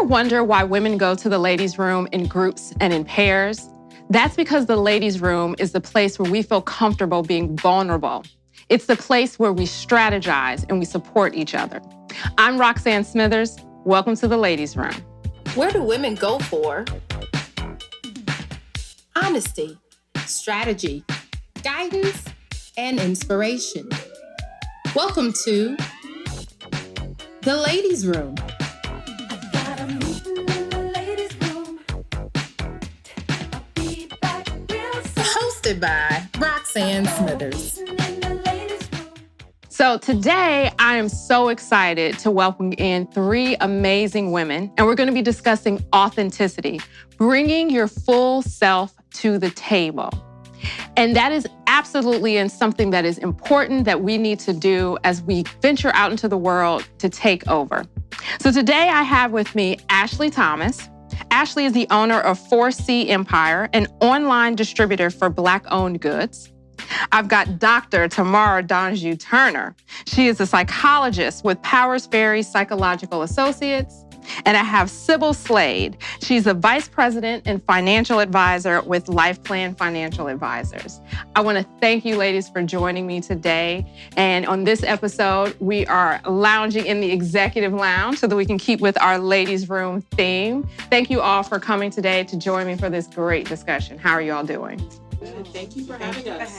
wonder why women go to the ladies' room in groups and in pairs? That's because the ladies' room is the place where we feel comfortable being vulnerable. It's the place where we strategize and we support each other. I'm Roxann Smithers. Welcome to the ladies' room. Where do women go for honesty, strategy, guidance, and inspiration? Welcome to the ladies' room. Hosted by Roxann Smithers. So today, I am so excited to welcome in three amazing women, and we're going to be discussing authenticity, bringing your full self to the table. And that is absolutely something that is important that we need to do as we venture out into the world to take over. So today I have with me Ashleigh Thomas. Ashleigh is the owner of 4C Empire, an online distributor for Black-owned goods. I've got Dr. Tamara D'Anjou Turner. She is a psychologist with Powers Ferry Psychological Associates. And I have Sibyl Slade. She's a vice president and financial advisor with Life Plan Financial Advisors. I want to thank you ladies for joining me today. And on this episode, we are lounging in the executive lounge so that we can keep with our ladies' room theme. Thank you all for coming today to join me for this great discussion. How are you all doing? Good. Thank you for having us.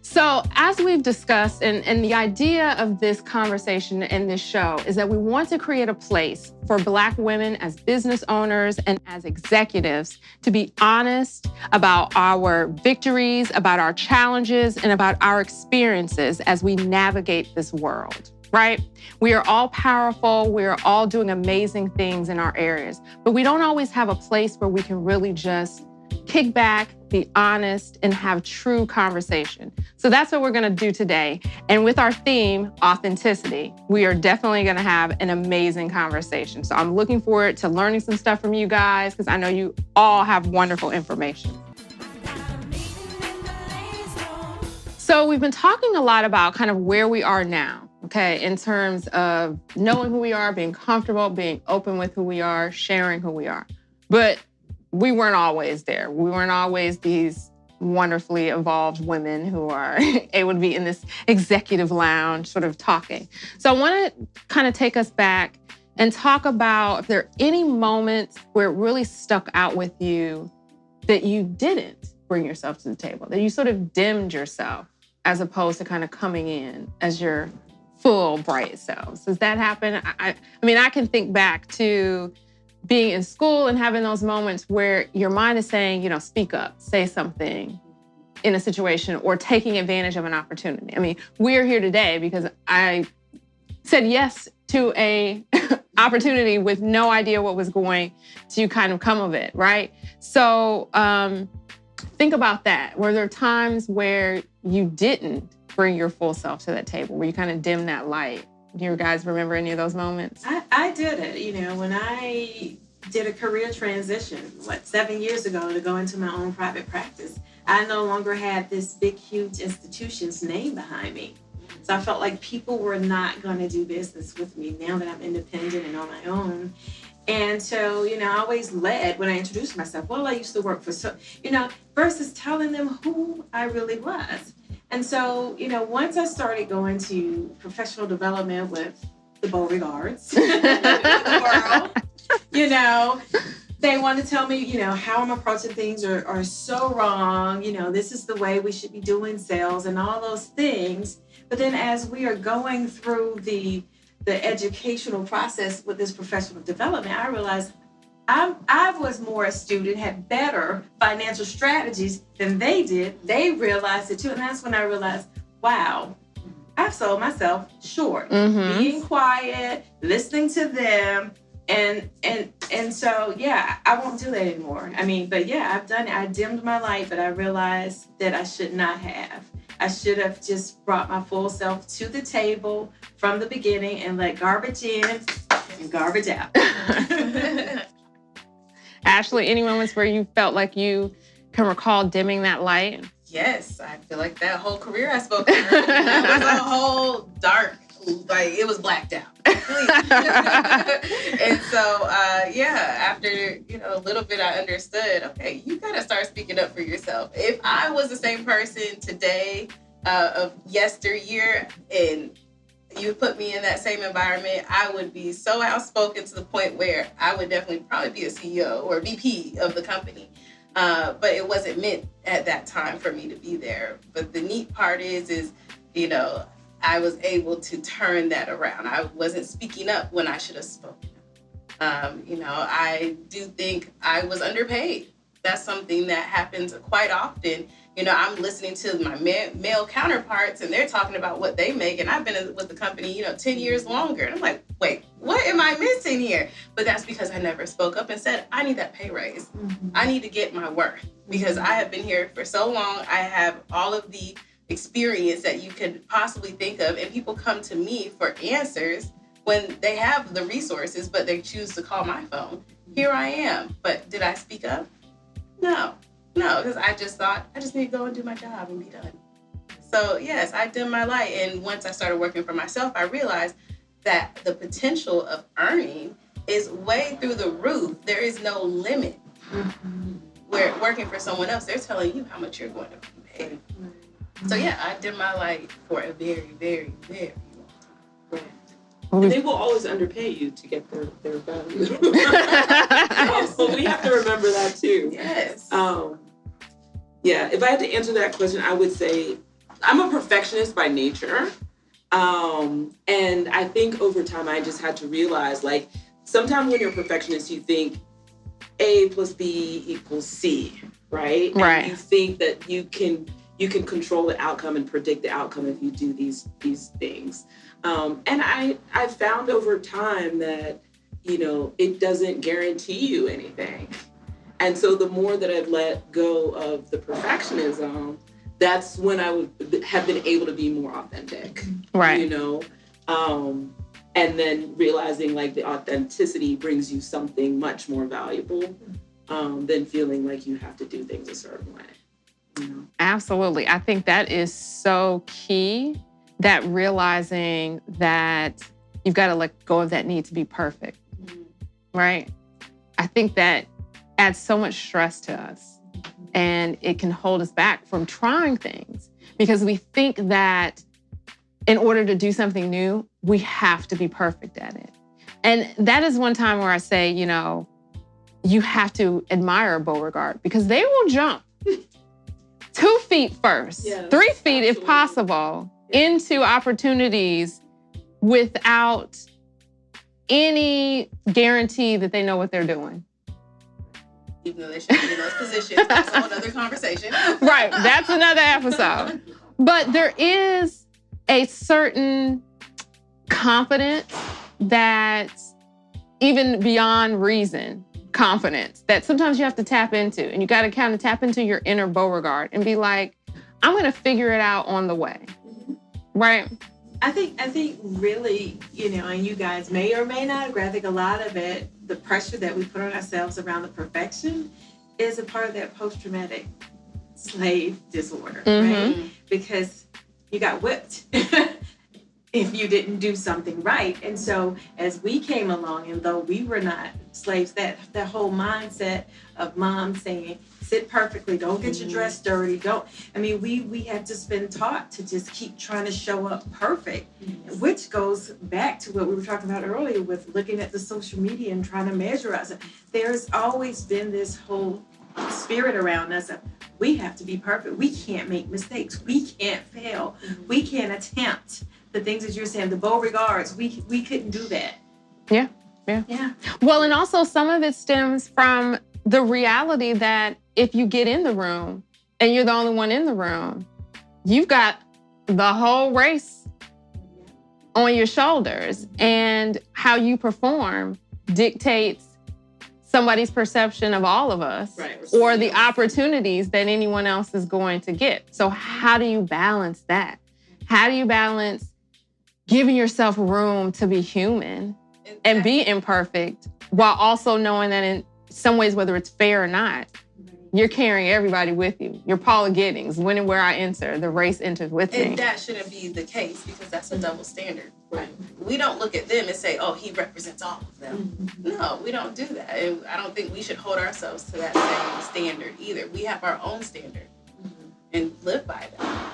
So as we've discussed, and the idea of this conversation and this show is that we want to create a place for Black women as business owners and as executives to be honest about our victories, about our challenges, and about our experiences as we navigate this world, right? We are all powerful. We are all doing amazing things in our areas, but we don't always have a place where we can really just kick back, be honest, and have true conversation. So that's what we're going to do today. And with our theme, authenticity, we are definitely going to have an amazing conversation. So I'm looking forward to learning some stuff from you guys because I know you all have wonderful information. So we've been talking a lot about kind of where we are now, okay, in terms of knowing who we are, being comfortable, being open with who we are, sharing who we are. But we weren't always there. We weren't always these wonderfully evolved women who are able to be in this executive lounge sort of talking. So I want to kind of take us back and talk about if there are any moments where it really stuck out with you that you didn't bring yourself to the table, that you sort of dimmed yourself as opposed to kind of coming in as your full, bright selves. Does that happen? I mean, I can think back to being in school and having those moments where your mind is saying, you know, speak up, say something in a situation or taking advantage of an opportunity. I mean, we're here today because I said yes to a opportunity with no idea what was going to kind of come of it, right? So think about that. Were there times where you didn't bring your full self to that table, where you kind of dimmed that light? Do you guys remember any of those moments? I did it. You know, when I did a career transition, 7 years ago to go into my own private practice, I no longer had this big, huge institution's name behind me. So I felt like people were not going to do business with me now that I'm independent and on my own. And so, you know, I always led when I introduced myself. Well, I used to work for, versus telling them who I really was. And so, you know, once I started going to professional development with the Beauregards the world, you know, they want to tell me, you know, how I'm approaching things are so wrong. You know, this is the way we should be doing sales and all those things. But then as we are going through the educational process with this professional development, I realized I was more astute and had better financial strategies than they did. They realized it too. And that's when I realized, wow, I've sold myself short. Mm-hmm. Being quiet, listening to them. And so, yeah, I won't do that anymore. I mean, but yeah, I've done it. I dimmed my light, but I realized that I should not have. I should have just brought my full self to the table from the beginning and let garbage in and garbage out. Ashleigh, any moments where you felt like you can recall dimming that light? Yes, I feel like that whole career I spoke to her, it was a whole dark, like it was blacked out. And so, after, a little bit, I understood, okay, you got to start speaking up for yourself. If I was the same person today of yesteryear and you put me in that same environment, I would be so outspoken to the point where I would definitely probably be a CEO or VP of the company. But it wasn't meant at that time for me to be there. But the neat part is, I was able to turn that around. I wasn't speaking up when I should have spoken up. I do think I was underpaid. That's something that happens quite often. I'm listening to my male counterparts and they're talking about what they make. And I've been with the company, 10 years longer. And I'm like, wait, what am I missing here? But that's because I never spoke up and said, I need that pay raise. Mm-hmm. I need to get my worth because I have been here for so long. I have all of the experience that you could possibly think of. And people come to me for answers when they have the resources, but they choose to call my phone. Here I am. But did I speak up? No, because I just thought I just need to go and do my job and be done. So yes, I dimmed my light. And once I started working for myself, I realized that the potential of earning is way through the roof. There is no limit. Mm-hmm. Where working for someone else, they're telling you how much you're going to be paid. Mm-hmm. So yeah, I dimmed my light for a very, very, very long time. And they will always underpay you to get their value. So we have to remember that too. Yes. If I had to answer that question, I would say I'm a perfectionist by nature. And I think over time I just had to realize, like, sometimes when you're a perfectionist, you think A plus B equals C, right? Right. And you think that you can control the outcome and predict the outcome if you do these things. And I found over time that, it doesn't guarantee you anything. And so the more that I've let go of the perfectionism, that's when I would have been able to be more authentic. Right. And then realizing like the authenticity brings you something much more valuable than feeling like you have to do things a certain way. Absolutely. I think that is so key, that realizing that you've got to let go of that need to be perfect, right? I think that adds so much stress to us and it can hold us back from trying things because we think that in order to do something new, we have to be perfect at it. And that is one time where I say, you have to admire a Beauregard because they will jump 2 feet first, 3 feet if possible, into opportunities without any guarantee that they know what they're doing. Even though they shouldn't be in those positions, that's a whole other conversation. Right, that's another episode. But there is a certain confidence that, even beyond reason, confidence that sometimes you have to tap into, and you got to kind of tap into your inner Beauregard and be like, I'm going to figure it out on the way. Right? I think really, and you guys may or may not agree, I think a lot of it, the pressure that we put on ourselves around the perfection is a part of that post-traumatic slave disorder, right? Because you got whipped if you didn't do something right. And so as we came along, and though we were not slaves, that whole mindset of mom saying, sit perfectly, don't get your dress dirty, we had just been taught to just keep trying to show up perfect, which goes back to what we were talking about earlier with looking at the social media and trying to measure us. There's always been this whole spirit around us of, we have to be perfect. We can't make mistakes. We can't fail. We can't attempt the things that you're saying, the Beauregards. We couldn't do that. Yeah. Well, and also some of it stems from the reality that if you get in the room and you're the only one in the room, you've got the whole race on your shoulders, and how you perform dictates somebody's perception of all of us, right, or the opportunities that anyone else is going to get. So how do you balance that? How do you balance giving yourself room to be human and be imperfect while also knowing that in some ways, whether it's fair or not, you're carrying everybody with you. You're Paula Giddings. When and where I enter, the race enters with me. And that shouldn't be the case because that's a double standard. Right. We don't look at them and say, oh, he represents all of them. No, we don't do that. And I don't think we should hold ourselves to that same standard either. We have our own standard and live by that.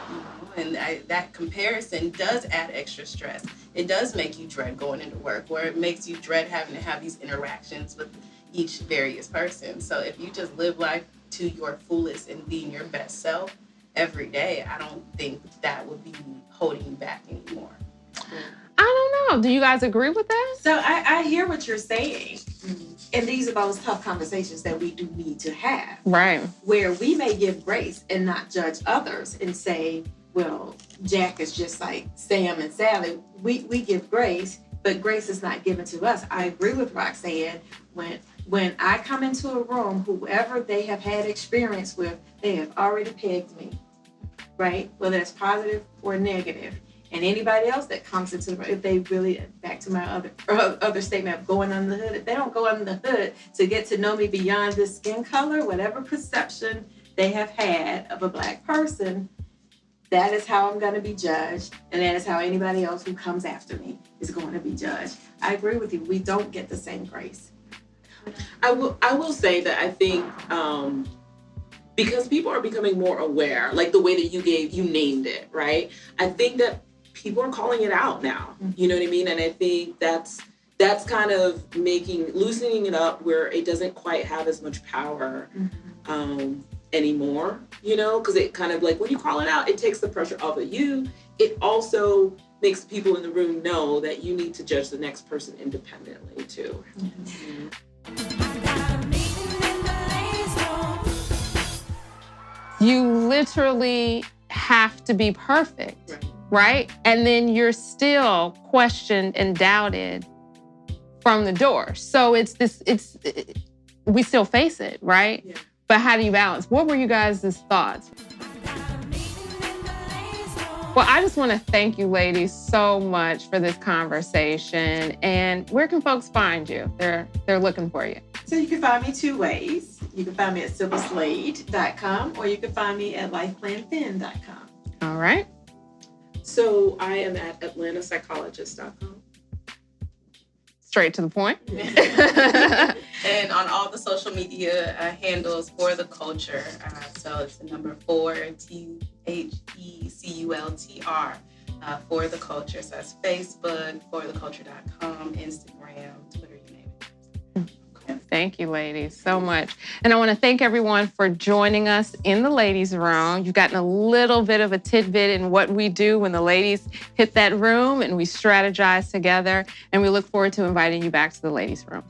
And that comparison does add extra stress. It does make you dread going into work, or it makes you dread having to have these interactions with each various person. So if you just live life to your fullest and being your best self every day, I don't think that would be holding you back anymore. I don't know. Do you guys agree with that? So I hear what you're saying. And these are those tough conversations that we do need to have. Right. Where we may give grace and not judge others and say, well, Jack is just like Sam and Sally. We give grace, but grace is not given to us. I agree with Roxann. When I come into a room, whoever they have had experience with, they have already pegged me, right? Whether it's positive or negative. And anybody else that comes into the room, if they really, back to my other statement of going under the hood, if they don't go under the hood to get to know me beyond this skin color, whatever perception they have had of a Black person, that is how I'm going to be judged, and that is how anybody else who comes after me is going to be judged. I agree with you. We don't get the same grace. I will say that I think because people are becoming more aware, like the way that you named it, right? I think that people are calling it out now. You know what I mean? And I think that's kind of loosening it up where it doesn't quite have as much power anymore, you know, because it kind of like when you call it out, it takes the pressure off of you. It also makes people in the room know that you need to judge the next person independently too. You literally have to be perfect, right? And then you're still questioned and doubted from the door. So we still face it, right? Yeah. But how do you balance? What were you guys' thoughts? Well, I just want to thank you ladies so much for this conversation. And where can folks find you? They're looking for you. So you can find me two ways. You can find me at sibylslade.com, or you can find me at lifeplanfin.com. All right. So I am at atlantapsychologist.com. Straight to the point. And on all the social media handles for the culture. So it's the number 4, THECULTR, for the culture. So that's Facebook, fortheculture.com, Instagram, Twitter, you name it. Thank you, ladies, so much. And I want to thank everyone for joining us in the ladies' room. You've gotten a little bit of a tidbit in what we do when the ladies hit that room and we strategize together. And we look forward to inviting you back to the ladies' room.